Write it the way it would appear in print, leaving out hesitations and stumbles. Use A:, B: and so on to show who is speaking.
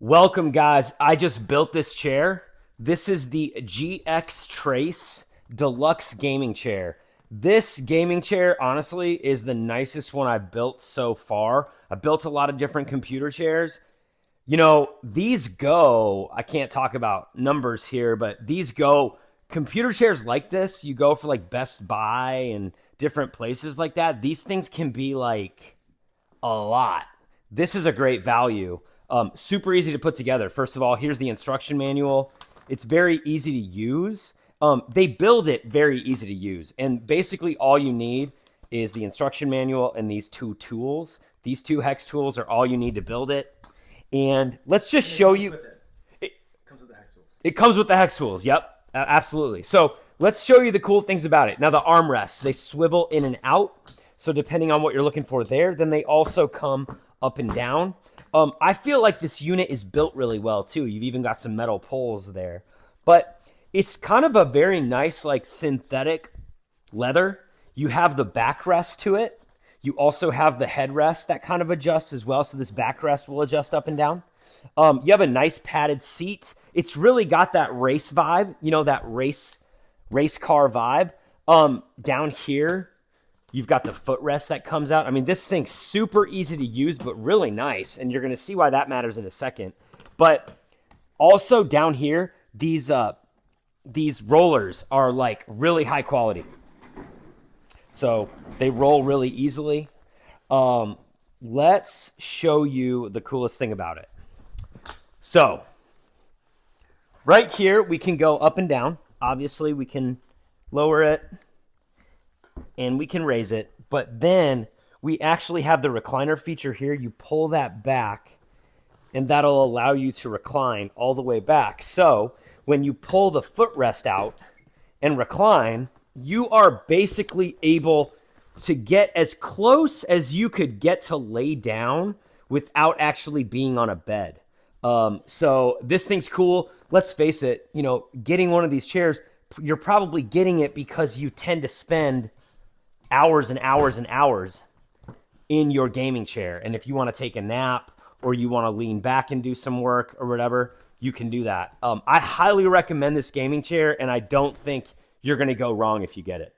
A: Welcome, guys. I just built this chair. This is the GXTRACE Deluxe gaming chair. This gaming chair, honestly, is the nicest one I've built so far. I built a lot of different computer chairs. You know, these go, I can't talk about numbers here, but these go, computer chairs like this, you go for like Best Buy and different places like that. These things can be like a lot. This is a great value. Super easy to put together. First of all, here's the instruction manual. It's very easy to use. They build it very easy to use. And basically all you need is the instruction manual and these two tools. These two hex tools are all you need to build it. And let's just show you.
B: It comes with the hex tools.
A: It comes with the hex tools. Yep, absolutely. So let's show you the cool things about it. Now the armrests, they swivel in and out. So depending on what you're looking for there, then they also come up and down. I feel like this unit is built really well too. You've even got some metal poles there. But it's kind of a very nice like synthetic leather. You have the backrest to it. You also have the headrest that kind of adjusts as well. So this backrest will adjust up and down. You have a nice padded seat. It's really got that race vibe, you know, that race car vibe. Down here, you've got the footrest that comes out. I mean, this thing's super easy to use, but really nice. And you're going to see why that matters in a second. But also down here, these rollers are like really high quality. So they roll really easily. Let's show you the coolest thing about it. So right here, we can go up and down. Obviously, we can lower it and we can raise it. But then we actually have the recliner feature here. You pull that back and that'll allow you to recline all the way back. So when you pull the footrest out and recline, you are basically able to get as close as you could get to lay down without actually being on a bed. So this thing's cool. Let's face it, you know, getting one of these chairs, you're probably getting it because you tend to spend hours and hours and hours in your gaming chair. And if you want to take a nap or you want to lean back and do some work or whatever, you can do that. I highly recommend this gaming chair, and I don't think you're going to go wrong if you get it.